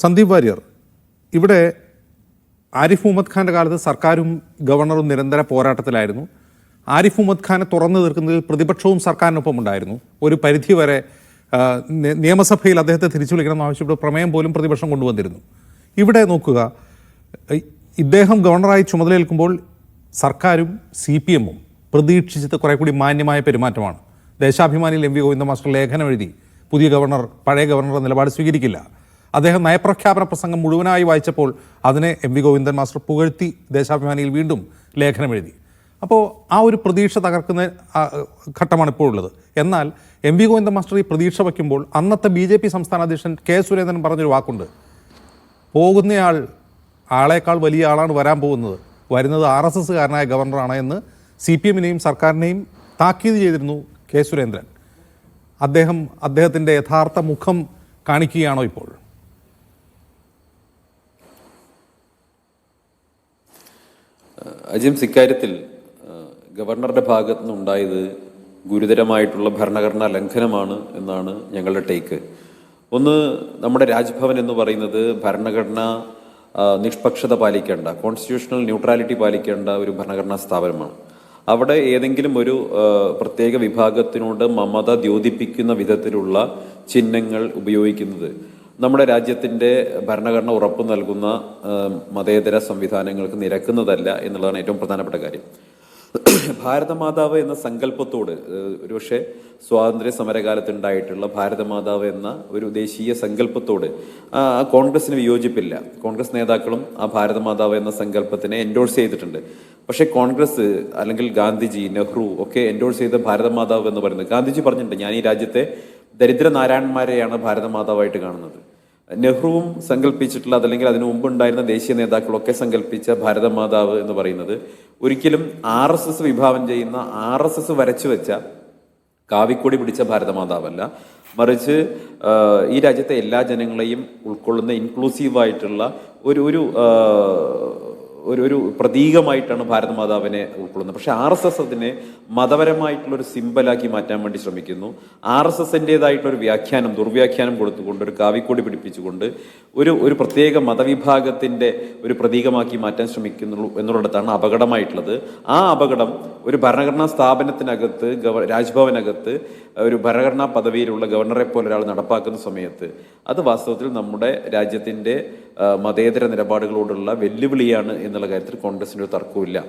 സന്ദീപ് വാര്യർ, ഇവിടെ ആരിഫ് മുഹമ്മദ് ഖാൻ്റെ കാലത്ത് സർക്കാരും ഗവർണറും നിരന്തര പോരാട്ടത്തിലായിരുന്നു. ആരിഫ് മുഹമ്മദ് ഖാനെ തുറന്നു തീർക്കുന്നതിൽ പ്രതിപക്ഷവും സർക്കാരിനൊപ്പം ഉണ്ടായിരുന്നു. ഒരു പരിധിവരെ നിയമസഭയിൽ അദ്ദേഹത്തെ തിരിച്ചു വിളിക്കണമെന്ന് ആവശ്യപ്പെട്ട് പ്രമേയം പോലും പ്രതിപക്ഷം കൊണ്ടുവന്നിരുന്നു. ഇവിടെ നോക്കുക, ഇദ്ദേഹം ഗവർണറായി ചുമതലയേൽക്കുമ്പോൾ സർക്കാരും CPM-ഉം പ്രതീക്ഷിച്ചത് കുറെ കൂടി മാന്യമായ പെരുമാറ്റമാണ്. ദേശാഭിമാനിയിൽ MV ഗോവിന്ദ മാസ്റ്റർ ലേഖനം എഴുതി പുതിയ ഗവർണർ പഴയ ഗവർണറുടെ നിലപാട് സ്വീകരിക്കില്ല. അദ്ദേഹം നയപ്രഖ്യാപന പ്രസംഗം മുഴുവനായി വായിച്ചപ്പോൾ അതിനെ MV ഗോവിന്ദൻ മാസ്റ്റർ പുകഴ്ത്തി ദേശാഭിമാനിയിൽ വീണ്ടും ലേഖനം എഴുതി. അപ്പോൾ ആ ഒരു പ്രതീക്ഷ തകർക്കുന്ന ഘട്ടമാണ് ഇപ്പോൾ ഉള്ളത്. എന്നാൽ MV ഗോവിന്ദൻ മാസ്റ്റർ ഈ പ്രതീക്ഷ വയ്ക്കുമ്പോൾ അന്നത്തെ BJP സംസ്ഥാന അധ്യക്ഷൻ K. സുരേന്ദ്രൻ പറഞ്ഞൊരു വാക്കുണ്ട്, പോകുന്നയാൾ ആളേക്കാൾ വലിയ ആളാണ് വരാൻ പോകുന്നത്, വരുന്നത് RSSകാരനായ ഗവർണറാണ് എന്ന് CPM-നെയും സർക്കാരിനെയും താക്കീത് ചെയ്തിരുന്നു K. സുരേന്ദ്രൻ. അദ്ദേഹത്തിൻ്റെ യഥാർത്ഥ മുഖം കാണിക്കുകയാണോ ഇപ്പോൾ? അജിംസ്, ഇക്കാര്യത്തിൽ ഗവർണറുടെ ഭാഗത്തു നിന്നുണ്ടായത് ഗുരുതരമായിട്ടുള്ള ഭരണഘടനാ ലംഘനമാണ് എന്നാണ് ഞങ്ങളുടെ ടേക്ക്. ഒന്ന്, നമ്മുടെ രാജ്ഭവൻ എന്ന് പറയുന്നത് ഭരണഘടന നിഷ്പക്ഷത പാലിക്കേണ്ട, കോൺസ്റ്റിറ്റ്യൂഷണൽ ന്യൂട്രാലിറ്റി പാലിക്കേണ്ട ഒരു ഭരണഘടനാ സ്ഥാപനമാണ്. അവിടെ ഏതെങ്കിലും ഒരു പ്രത്യേക വിഭാഗത്തിനോട് മമത ദ്യോതിപ്പിക്കുന്ന വിധത്തിലുള്ള ചിഹ്നങ്ങൾ ഉപയോഗിക്കുന്നത് നമ്മുടെ രാജ്യത്തിൻ്റെ ഭരണഘടന ഉറപ്പു നൽകുന്ന മതേതര സംവിധാനങ്ങൾക്ക് നിരക്കുന്നതല്ല എന്നുള്ളതാണ് ഏറ്റവും പ്രധാനപ്പെട്ട കാര്യം. ഭാരതമാതാവ് എന്ന സങ്കല്പത്തോട്, ഒരുപക്ഷെ സ്വാതന്ത്ര്യ സമരകാലത്തുണ്ടായിട്ടുള്ള ഭാരതമാതാവ് എന്ന ഒരു ദേശീയ സങ്കല്പത്തോട് കോൺഗ്രസിന് വിയോജിപ്പില്ല. കോൺഗ്രസ് നേതാക്കളും ആ ഭാരതമാതാവ് എന്ന സങ്കല്പത്തിനെ എൻഡോഴ്സ് ചെയ്തിട്ടുണ്ട്. പക്ഷേ കോൺഗ്രസ് അല്ലെങ്കിൽ ഗാന്ധിജി, നെഹ്റു ഒക്കെ എൻഡോഴ്സ് ചെയ്ത ഭാരതമാതാവ് എന്ന് പറയുന്നത്, ഗാന്ധിജി പറഞ്ഞിട്ടുണ്ട്, ഞാൻ ഈ രാജ്യത്തെ ദരിദ്ര നാരായണന്മാരെയാണ് ഭാരതമാതാവായിട്ട് കാണുന്നത്. നെഹ്റുവും സങ്കല്പിച്ചിട്ടുള്ള, അതല്ലെങ്കിൽ അതിനു മുമ്പ് ഉണ്ടായിരുന്ന ദേശീയ നേതാക്കളൊക്കെ സങ്കല്പിച്ച ഭാരതമാതാവ് എന്ന് പറയുന്നത് ഒരിക്കലും RSS വിഭാവനം ചെയ്യുന്ന, RSS വരച്ചു വെച്ച കാവിക്കൊടി പിടിച്ച ഭാരതമാതാവല്ല, മറിച്ച് ഈ രാജ്യത്തെ എല്ലാ ജനങ്ങളെയും ഉൾക്കൊള്ളുന്ന ഇൻക്ലൂസീവായിട്ടുള്ള ഒരു പ്രതീകമായിട്ടാണ് ഭാരതമാതാവിനെ ഉൾക്കൊള്ളുന്നത്. പക്ഷെ RSS അതിനെ മതപരമായിട്ടുള്ളൊരു സിമ്പലാക്കി മാറ്റാൻ വേണ്ടി ശ്രമിക്കുന്നു. RSSൻ്റെതായിട്ടുള്ളൊരു വ്യാഖ്യാനം, ദുർവ്യാഖ്യാനം കൊടുത്തുകൊണ്ട്, ഒരു കാവിക്കൊടി പിടിപ്പിച്ചുകൊണ്ട് ഒരു പ്രത്യേക മതവിഭാഗത്തിൻ്റെ ഒരു പ്രതീകമാക്കി മാറ്റാൻ ശ്രമിക്കുന്നു എന്നുള്ളിടത്താണ് അപകടമായിട്ടുള്ളത്. ആ അപകടം ഒരു ഭരണഘടനാ സ്ഥാപനത്തിനകത്ത്, രാജ്ഭവനകത്ത് ഒരു ഭരണഘടനാ പദവിയിലുള്ള ഗവർണറെ പോലെ ഒരാൾ നടപ്പാക്കുന്ന സമയത്ത് അത് വാസ്തവത്തിൽ നമ്മുടെ രാജ്യത്തിൻ്റെ മതേതര നിലപാടുകളോടുള്ള വെല്ലുവിളിയാണ് എന്നുള്ള കാര്യത്തിൽ കോൺഗ്രസിൻ്റെ ഒരു തർക്കവുമില്ല.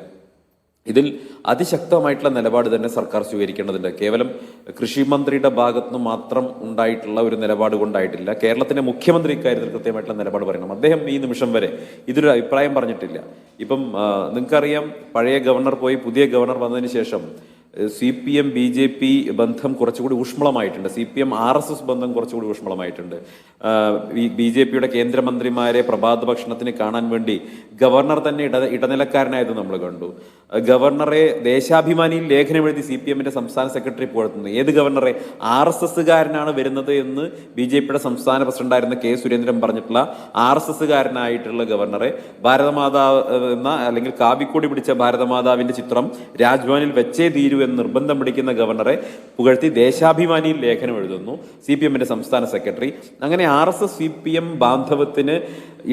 ഇതിൽ അതിശക്തമായിട്ടുള്ള നിലപാട് തന്നെ സർക്കാർ സ്വീകരിക്കേണ്ടതുണ്ട്. കേവലം കൃഷി മന്ത്രിയുടെ ഭാഗത്തുനിന്ന് മാത്രം ഉണ്ടായിട്ടുള്ള ഒരു നിലപാട് കൊണ്ടായിട്ടില്ല. കേരളത്തിൻ്റെ മുഖ്യമന്ത്രി ഇക്കാര്യത്തിൽ കൃത്യമായിട്ടുള്ള നിലപാട് പറയണം. അദ്ദേഹം ഈ നിമിഷം വരെ ഇതൊരു അഭിപ്രായം പറഞ്ഞിട്ടില്ല. ഇപ്പം നിങ്ങൾക്കറിയാം, പഴയ ഗവർണർ പോയി പുതിയ ഗവർണർ വന്നതിന് ശേഷം CPM BJP ബന്ധം കുറച്ചുകൂടി ഊഷ്മളമായിട്ടുണ്ട്. CPM RSS ബന്ധം കുറച്ചുകൂടി ഊഷ്മളമായിട്ടുണ്ട്. BJPയുടെ കേന്ദ്രമന്ത്രിമാരെ പ്രഭാത ഭക്ഷണത്തിന് കാണാൻ വേണ്ടി ഗവർണർ തന്നെ ഇടനിലക്കാരനായത് നമ്മൾ കണ്ടു. ഗവർണറെ ദേശാഭിമാനിയിൽ ലേഖനം എഴുതി CPM-ന്റെ സംസ്ഥാന സെക്രട്ടറി പുകഴ്ത്തുന്നു. ഏത് ഗവർണറെ? RSSകാരനാണ് വരുന്നത് എന്ന് BJPയുടെ സംസ്ഥാന പ്രസിഡന്റായിരുന്ന K. സുരേന്ദ്രൻ പറഞ്ഞിട്ടുള്ള RSSകാരനായിട്ടുള്ള ഗവർണറെ ഭാരതമാതാവ് എന്ന, അല്ലെങ്കിൽ കാവിക്കൊടി പിടിച്ച ഭാരതമാതാവിന്റെ ചിത്രം രാജ്ഭവനിൽ വെച്ചേ തീരൂ എന്ന് നിർബന്ധം പിടിക്കുന്ന ഗവർണറെ പുകഴ്ത്തി ദേശാഭിമാനിയിൽ ലേഖനം എഴുതുന്നു CPM-ന്റെ സംസ്ഥാന സെക്രട്ടറി. അങ്ങനെ RSS CPM ബാന്ധവത്തിന്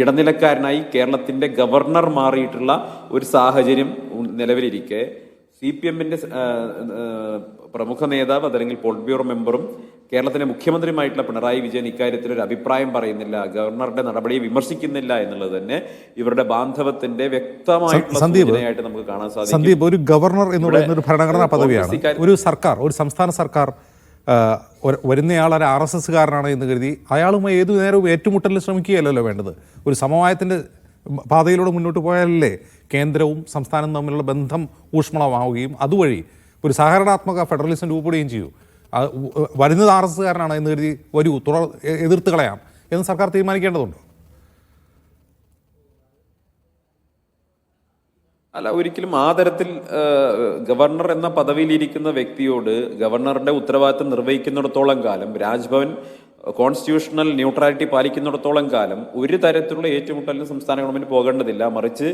ഇടനിലക്കാരനായി കേരളത്തിന്റെ ഗവർണർ മാറിയിട്ടുള്ള ഒരു സാഹചര്യം നിലവിലിരിക്കെ CPM-ന്റെ പ്രമുഖ നേതാവ്, അതല്ലെങ്കിൽ പോളിറ്റ് ബ്യൂറോ മെമ്പറും കേരളത്തിലെ മുഖ്യമന്ത്രിയുമായിട്ടുള്ള പിണറായി വിജയൻ ഇക്കാര്യത്തിൽ ഒരു അഭിപ്രായം പറയുന്നില്ല, ഗവർണറുടെ നടപടിയെ വിമർശിക്കുന്നില്ല എന്നുള്ളത് തന്നെ ഇവരുടെ ബാന്ധവത്തിന്റെ വ്യക്തമായിട്ടുള്ള സൂചനയായിട്ട് നമുക്ക് കാണാൻ സാധിക്കും. സന്ദീപ്, ഒരു ഗവർണർ എന്ന് പറയുന്ന ഒരു ഭരണഘടനാ പദവിയാണ്. ഒരു സർക്കാർ, ഒരു സംസ്ഥാന സർക്കാർ വരുന്നയാൾ ഒരു RSSകാരനാണ് എന്ന് കരുതി അയാളുമായി ഏതു നേരവും ഏറ്റുമുട്ടലിൽ ശ്രമിക്കുകയല്ലല്ലോ വേണ്ടത്. ഒരു സമവായത്തിൻ്റെ പാതയിലൂടെ മുന്നോട്ട് പോയാലല്ലേ കേന്ദ്രവും സംസ്ഥാനവും തമ്മിലുള്ള ബന്ധം ഊഷ്മളമാവുകയും അതുവഴി ഒരു സഹകരണാത്മക ഫെഡറലിസം രൂപപ്പെടുകയും ചെയ്യൂ. വരുന്നത് RSSകാരനാണ് എന്ന് കരുതി വരൂ, എതിർത്ത് കളയാം എന്ന് സർക്കാർ തീരുമാനിക്കേണ്ടതുണ്ടോ? അല്ല, ഒരിക്കലും ആ തരത്തിൽ ഗവർണർ എന്ന പദവിയിലിരിക്കുന്ന വ്യക്തിയോട് ഗവർണറുടെ ഉത്തരവാദിത്തം നിർവഹിക്കുന്നിടത്തോളം കാലം, രാജ്ഭവൻ കോൺസ്റ്റിറ്റ്യൂഷണൽ ന്യൂട്രാലിറ്റി പാലിക്കുന്നിടത്തോളം കാലം ഒരു തരത്തിലുള്ള ഏറ്റുമുട്ടലിന് സംസ്ഥാന ഗവൺമെന്റ് പോകേണ്ടതില്ല. മറിച്ച്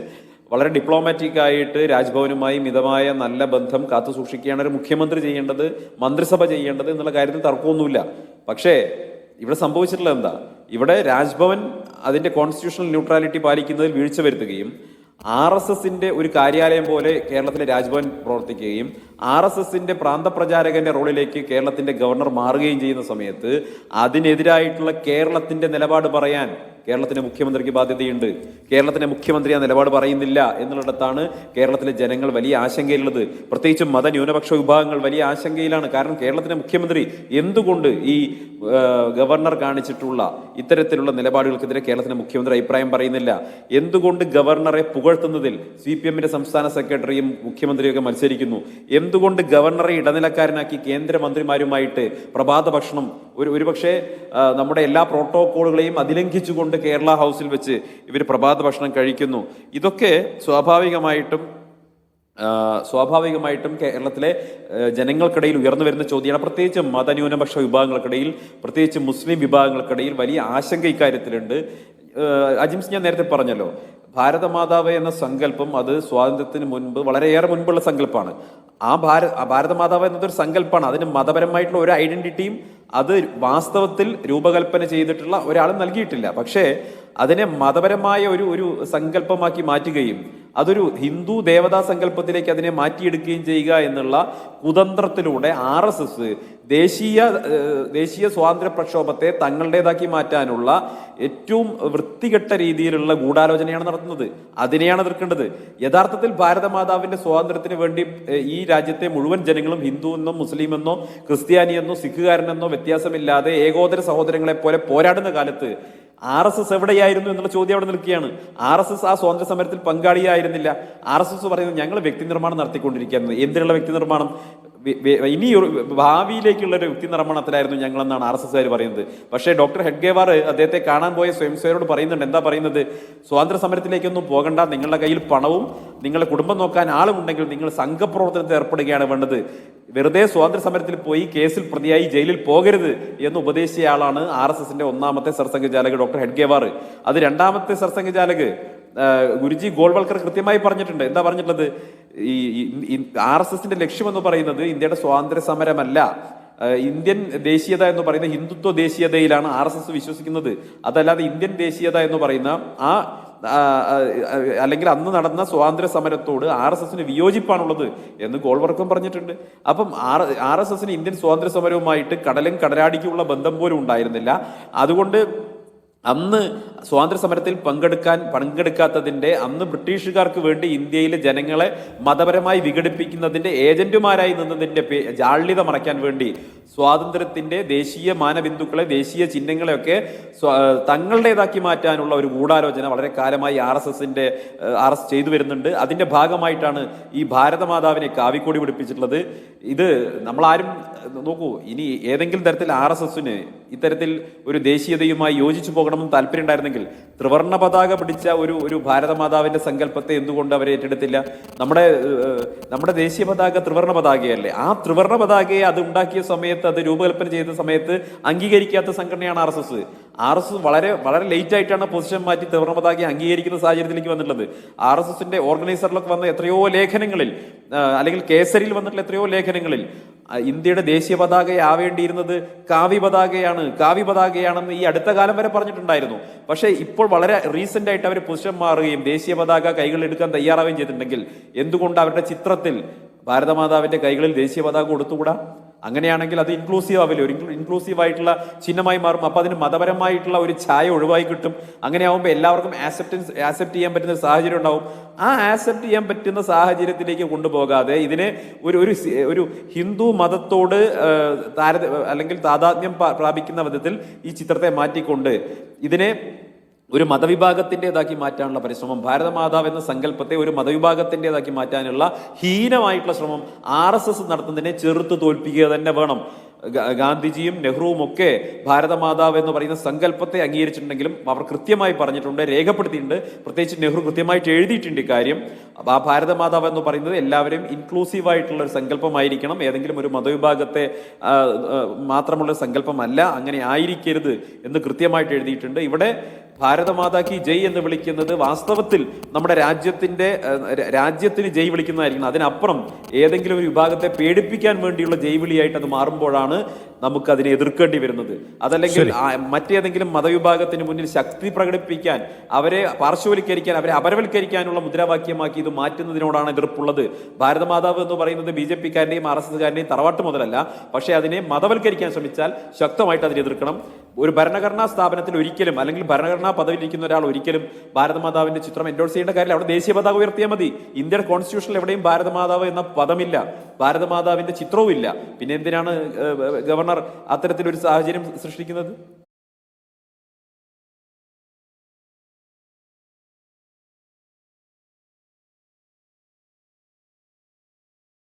വളരെ ഡിപ്ലോമാറ്റിക് ആയിട്ട് രാജ്ഭവനുമായി മിതമായ നല്ല ബന്ധം കാത്തു സൂക്ഷിക്കുകയാണ് ഒരു മുഖ്യമന്ത്രി ചെയ്യേണ്ടത്, മന്ത്രിസഭ ചെയ്യേണ്ടത് എന്നുള്ള കാര്യത്തിൽ തർക്കമൊന്നുമില്ല. പക്ഷേ ഇവിടെ സംഭവിച്ചിട്ടുള്ളത് എന്താ? ഇവിടെ രാജ്ഭവൻ അതിൻ്റെ കോൺസ്റ്റിറ്റ്യൂഷണൽ ന്യൂട്രാലിറ്റി പാലിക്കുന്നതിൽ വീഴ്ച വരുത്തുകയും RSSന്റെ ഒരു കാര്യാലയം പോലെ കേരളത്തിലെ രാജ്ഭവൻ പ്രവർത്തിക്കുകയും RSSന്റെ പ്രാന്തപ്രചാരകന്റെ റോളിലേക്ക് കേരളത്തിന്റെ ഗവർണർ മാറുകയും ചെയ്യുന്ന സമയത്ത് അതിനെതിരായിട്ടുള്ള കേരളത്തിന്റെ നിലപാട് പറയാൻ കേരളത്തിന്റെ മുഖ്യമന്ത്രിക്ക് ബാധ്യതയുണ്ട്. കേരളത്തിന്റെ മുഖ്യമന്ത്രി ആ നിലപാട് പറയുന്നില്ല എന്നുള്ളിടത്താണ് കേരളത്തിലെ ജനങ്ങൾ വലിയ ആശങ്കയിലുള്ളത്. പ്രത്യേകിച്ചും മതന്യൂനപക്ഷ വിഭാഗങ്ങൾ വലിയ ആശങ്കയിലാണ്. കാരണം കേരളത്തിന്റെ മുഖ്യമന്ത്രി എന്തുകൊണ്ട് ഈ ഗവർണർ കാണിച്ചിട്ടുള്ള ഇത്തരത്തിലുള്ള നിലപാടുകൾക്കെതിരെ കേരളത്തിന്റെ മുഖ്യമന്ത്രി അഭിപ്രായം പറയുന്നില്ല? എന്തുകൊണ്ട് ഗവർണറെ പുകഴ്ത്തുന്നതിൽ CPMന്റെ സംസ്ഥാന സെക്രട്ടറിയും മുഖ്യമന്ത്രിയൊക്കെ മത്സരിക്കുന്നു? എന്തുകൊണ്ട് ഗവർണറെ ഇടനിലക്കാരനാക്കി കേന്ദ്രമന്ത്രിമാരുമായിട്ട് പ്രഭാത ഭക്ഷണം ഒരുപക്ഷെ നമ്മുടെ എല്ലാ പ്രോട്ടോകോളുകളെയും അതിലംഘിച്ചുകൊണ്ട് കേരള ഹൗസിൽ വെച്ച് ഇവർ പ്രഭാത ഭക്ഷണം കഴിക്കുന്നു? ഇതൊക്കെ സ്വാഭാവികമായിട്ടും കേരളത്തിലെ ജനങ്ങൾക്കിടയിൽ ഉയർന്നു വരുന്ന ചോദ്യമാണ്. പ്രത്യേകിച്ച് മതന്യൂനപക്ഷ വിഭാഗങ്ങൾക്കിടയിൽ, പ്രത്യേകിച്ച് മുസ്ലിം വിഭാഗങ്ങൾക്കിടയിൽ വലിയ ആശങ്ക ഇക്കാര്യത്തിലുണ്ട്. അജിംസ്, ഞാൻ നേരത്തെ പറഞ്ഞല്ലോ, ഭാരതമാതാവ് എന്ന സങ്കല്പം അത് സ്വാതന്ത്ര്യത്തിന് മുൻപ് വളരെയേറെ മുൻപുള്ള സങ്കല്പമാണ്. ആ ഭാരതമാതാവ് എന്നതൊരു സങ്കല്പമാണ്. അതിന് മതപരമായിട്ടുള്ള ഒരു ഐഡന്റിറ്റിയും അത് വാസ്തവത്തിൽ രൂപകൽപ്പന ചെയ്തിട്ടുള്ള ഒരാളും നൽകിയിട്ടില്ല. പക്ഷേ അതിനെ മതപരമായ ഒരു സങ്കല്പമാക്കി മാറ്റുകയും അതൊരു ഹിന്ദു ദേവതാ സങ്കല്പത്തിലേക്ക് അതിനെ മാറ്റിയെടുക്കുകയും ചെയ്യുക എന്നുള്ള കുതന്ത്രത്തിലൂടെ RSS ദേശീയ സ്വാതന്ത്ര്യ പ്രക്ഷോഭത്തെ തങ്ങളുടേതാക്കി മാറ്റാനുള്ള ഏറ്റവും വൃത്തികെട്ട രീതിയിലുള്ള ഗൂഢാലോചനയാണ് നടത്തുന്നത്. അതിനെയാണ് എതിർക്കേണ്ടത്. യഥാർത്ഥത്തിൽ ഭാരതമാതാവിന്റെ സ്വാതന്ത്ര്യത്തിന് വേണ്ടി ഈ രാജ്യത്തെ മുഴുവൻ ജനങ്ങളും ഹിന്ദു എന്നോ മുസ്ലിം എന്നോ ക്രിസ്ത്യാനിയെന്നോ സിഖുകാരനെന്നോ വ്യത്യാസമില്ലാതെ ഏകോദര സഹോദരങ്ങളെ പോലെ പോരാടുന്ന കാലത്ത് RSS എവിടെയായിരുന്നു എന്നുള്ള ചോദ്യം അവിടെ നിൽക്കുകയാണ്. RSS ആ സ്വാതന്ത്ര്യ സമരത്തിൽ പങ്കാളിയായിരുന്നില്ല. RSS പറയുന്നത് ഞങ്ങൾ വ്യക്തി നിർമ്മാണം നടത്തിക്കൊണ്ടിരിക്കുകയായിരുന്നു. എന്തിനുള്ള വ്യക്തി നിർമ്മാണം? ഇനി ഭാവിയിലേക്കുള്ള ഒരു വ്യക്തി നിർമ്മാണത്തിലായിരുന്നു ഞങ്ങളെന്നാണ് RSSകാർ പറയുന്നത്. പക്ഷേ ഡോക്ടർ ഹെഡ്ഗേവാർ അദ്ദേഹത്തെ കാണാൻ പോയ സ്വയംസേവരോട് പറയുന്നുണ്ട്. എന്താ പറയുന്നത്? സ്വാതന്ത്ര്യ സമരത്തിലേക്കൊന്നും പോകണ്ട, നിങ്ങളുടെ കയ്യിൽ പണവും നിങ്ങളുടെ കുടുംബം നോക്കാൻ ആളുമുണ്ടെങ്കിൽ നിങ്ങൾ സംഘപ്രവർത്തനത്തിൽ ഏർപ്പെടുകയാണ് വേണ്ടത്. വെറുതെ സ്വാതന്ത്ര്യ സമരത്തിൽ പോയി കേസിൽ പ്രതിയായി ജയിലിൽ പോകരുത് എന്ന് ഉപദേശിച്ച ആളാണ് RSSന്റെ ഒന്നാമത്തെ സർസംഘചാലക് ഡോക്ടർ ഹെഡ്ഗേവാർ. അത് രണ്ടാമത്തെ സർസംഘചാലക് ഗുരുജി ഗോൾവൽക്കർ കൃത്യമായി പറഞ്ഞിട്ടുണ്ട്. എന്താ പറഞ്ഞിട്ടുള്ളത്? ഈ RSSന്റെ ലക്ഷ്യമെന്ന് പറയുന്നത് ഇന്ത്യയുടെ സ്വാതന്ത്ര്യ സമരമല്ല, ഇന്ത്യൻ ദേശീയത എന്ന് പറയുന്ന ഹിന്ദുത്വ ദേശീയതയിലാണ് RSS വിശ്വസിക്കുന്നത്. അതല്ലാതെ ഇന്ത്യൻ ദേശീയത എന്ന് പറയുന്ന അല്ലെങ്കിൽ അന്ന് നടന്ന സ്വാതന്ത്ര്യ സമരത്തോട് RSSന് വിയോജിപ്പാണുള്ളത് എന്ന് ഗോൾവർക്കും പറഞ്ഞിട്ടുണ്ട്. അപ്പം RSSന് ഇന്ത്യൻ സ്വാതന്ത്ര്യ സമരവുമായിട്ട് കടലും കടലാടിക്കുള്ള ബന്ധം പോലും ഉണ്ടായിരുന്നില്ല. അതുകൊണ്ട് അന്ന് സ്വാതന്ത്ര്യ സമരത്തിൽ പങ്കെടുക്കാത്തതിന്റെ അന്ന് ബ്രിട്ടീഷുകാർക്ക് വേണ്ടി ഇന്ത്യയിലെ ജനങ്ങളെ മതപരമായി വിഘടിപ്പിക്കുന്നതിന്റെ ഏജന്റുമാരായി നിന്നതിന്റെ ജാള്യത മറയ്ക്കാൻ വേണ്ടി സ്വാതന്ത്ര്യത്തിന്റെ ദേശീയ മാനബിന്ദുക്കളെ, ദേശീയ ചിഹ്നങ്ങളെയൊക്കെ തങ്ങളുടേതാക്കി മാറ്റാനുള്ള ഒരു ഗൂഢാലോചന വളരെ കാലമായി RSS ചെയ്തു വരുന്നുണ്ട്. അതിന്റെ ഭാഗമായിട്ടാണ് ഈ ഭാരതമാതാവിനെ കാവിക്കോടി പിടിപ്പിച്ചിട്ടുള്ളത്. ഇത് നമ്മളാരും നോക്കൂ, ഇനി ഏതെങ്കിലും തരത്തിൽ RSSന് ഇത്തരത്തിൽ ഒരു ദേശീയതയുമായി യോജിച്ചു പോകണമെന്ന് താല്പര്യം ഉണ്ടായിരുന്നെങ്കിൽ ത്രിവർണ്ണ പതാക പിടിച്ച ഒരു ഭാരതമാതാവിന്റെ സങ്കല്പത്തെ എന്തുകൊണ്ട് അവർ ഏറ്റെടുത്തില്ല? നമ്മുടെ ദേശീയ പതാക ത്രിവർണ്ണ പതാകയല്ലേ? ആ ത്രിവർണ്ണ പതാകയെ അത് ഉണ്ടാക്കിയ സമയത്ത്, അത് രൂപകൽപ്പന ചെയ്ത സമയത്ത് അംഗീകരിക്കാത്ത സംഘടനയാണ് RSS. വളരെ വളരെ ലേറ്റ് ആയിട്ടാണ് പൊസിഷൻ മാറ്റി ത്രിവർണ്ണ പതാകയെ അംഗീകരിക്കുന്ന സാഹചര്യത്തിലേക്ക് വന്നിട്ടുള്ളത്. RSSന്റെ ഓർഗനൈസറിലൊക്കെ വന്ന എത്രയോ ലേഖനങ്ങളിൽ, അല്ലെങ്കിൽ കേസരിയിൽ വന്നിട്ടുള്ള എത്രയോ ലേഖനങ്ങളിൽ ഇന്ത്യയുടെ ദേശീയ പതാകയാവേണ്ടിയിരുന്നത് കാവി പതാകയാണെന്ന് ഈ അടുത്ത കാലം വരെ പറഞ്ഞിട്ടുണ്ടായിരുന്നു. പക്ഷേ ഇപ്പോൾ വളരെ റീസെന്റ് ആയിട്ട് അവർ പൊസിഷൻ മാറുകയും ദേശീയ പതാക കൈകളിലെടുക്കാൻ തയ്യാറാവുകയും ചെയ്തിട്ടുണ്ടെങ്കിൽ എന്തുകൊണ്ട് അവരുടെ ചിത്രത്തിൽ ഭാരതമാതാവിന്റെ കൈകളിൽ ദേശീയ പതാക കൊടുത്തുകൂടാ? അങ്ങനെയാണെങ്കിൽ അത് ഇൻക്ലൂസീവ് ആവില്ല, ഒരു ഇൻക്ലൂസീവ് ആയിട്ടുള്ള ചിഹ്നമായി മാറും. അപ്പൊ അതിന് മതപരമായിട്ടുള്ള ഒരു ഛായ ഒഴിവായി കിട്ടും. അങ്ങനെ ആവുമ്പോൾ എല്ലാവർക്കും ആക്സെപ്റ്റ് ചെയ്യാൻ പറ്റുന്ന ഒരു സാഹചര്യം ഉണ്ടാവും. ആ ആക്സെപ്റ്റ് ചെയ്യാൻ പറ്റുന്ന സാഹചര്യത്തിലേക്ക് കൊണ്ടുപോകാതെ ഇതിനെ ഒരു ഹിന്ദു മതത്തോട് അല്ലെങ്കിൽ താദാത്മ്യം പ്രാപിക്കുന്ന വിധത്തിൽ ഈ ചിത്രത്തെ മാറ്റിക്കൊണ്ട് ഇതിനെ ഒരു മതവിഭാഗത്തിൻ്റെതാക്കി മാറ്റാനുള്ള പരിശ്രമം, ഭാരതമാതാവ് എന്ന സങ്കല്പത്തെ ഒരു മതവിഭാഗത്തിൻ്റെതാക്കി മാറ്റാനുള്ള ഹീനമായിട്ടുള്ള ശ്രമം RSS നടത്തുന്നതിനെ ചെറുത്ത് തോൽപ്പിക്കുക തന്നെ വേണം. ഗാന്ധിജിയും നെഹ്റുവും ഒക്കെ ഭാരതമാതാവ് എന്ന് പറയുന്ന സങ്കല്പത്തെ അംഗീകരിച്ചിട്ടുണ്ടെങ്കിലും അവർ കൃത്യമായി പറഞ്ഞിട്ടുണ്ട്, രേഖപ്പെടുത്തിയിട്ടുണ്ട്. പ്രത്യേകിച്ച് നെഹ്റു കൃത്യമായിട്ട് എഴുതിയിട്ടുണ്ട് ഇക്കാര്യം. ആ ഭാരതമാതാവ് എന്ന് പറയുന്നത് എല്ലാവരും ഇൻക്ലൂസീവ് ആയിട്ടുള്ള ഒരു സങ്കല്പമായിരിക്കണം, ഏതെങ്കിലും ഒരു മതവിഭാഗത്തെ മാത്രമുള്ള സങ്കല്പമല്ല, അങ്ങനെ ആയിരിക്കരുത് എന്ന് കൃത്യമായിട്ട് എഴുതിയിട്ടുണ്ട്. ഇവിടെ ഭാരതമാതാ കി ജയ് എന്ന് വിളിക്കുന്നത് വാസ്തവത്തിൽ നമ്മുടെ രാജ്യത്തിന് ജയ് വിളിക്കുന്നതായിരിക്കണം. അതിനപ്പുറം ഏതെങ്കിലും ഒരു വിഭാഗത്തെ പേടിപ്പിക്കാൻ വേണ്ടിയുള്ള ജയ് വിളിയായിട്ട് അത് മാറുമ്പോഴാണ് നമുക്ക് അതിനെ എതിർക്കേണ്ടി വരുന്നത്. അതല്ലെങ്കിൽ മറ്റേതെങ്കിലും മതവിഭാഗത്തിന് മുന്നിൽ ശക്തി പ്രകടിപ്പിക്കാൻ, അവരെ പാർശ്വവൽക്കരിക്കാൻ, അവരെ അപരവൽക്കരിക്കാനുള്ള മുദ്രാവാക്യമാക്കി ഇത് മാറ്റുന്നതിനോടാണ് എതിർപ്പുള്ളത്. ഭാരതമാതാവ് എന്ന് പറയുന്നത് BJP-കാരന്റെയും RSS-കാരന്റെയും തറവാട്ട് മുതലല്ല. പക്ഷേ അതിനെ മതവൽക്കരിക്കാൻ ശ്രമിച്ചാൽ ശക്തമായിട്ട് അതിനെ എതിർക്കണം. ഒരു ഭരണഘടനാ സ്ഥാപനത്തിൽ ഒരിക്കലും, അല്ലെങ്കിൽ ഭരണഘടനാ പദവിയിലിരിക്കുന്ന ഒരാൾ ഒരിക്കലും ഭാരതമാതാവിന്റെ ചിത്രം എൻഡോഴ്സ് ചെയ്യേണ്ട കാര്യമില്ല. അവിടെ ദേശീയ പതാക ഉയർത്തിയാൽ മതി. ഇന്ത്യൻ കോൺസ്റ്റിറ്റ്യൂഷനിൽ എവിടെയും ഭാരതമാതാവ് എന്ന പദമില്ല, ഭാരതമാതാവിന്റെ ചിത്രവും ഇല്ല. പിന്നെ എന്തിനാണ് ഗവർണർ അത്തരത്തിലൊരു സാഹചര്യം സൃഷ്ടിക്കുന്നത്?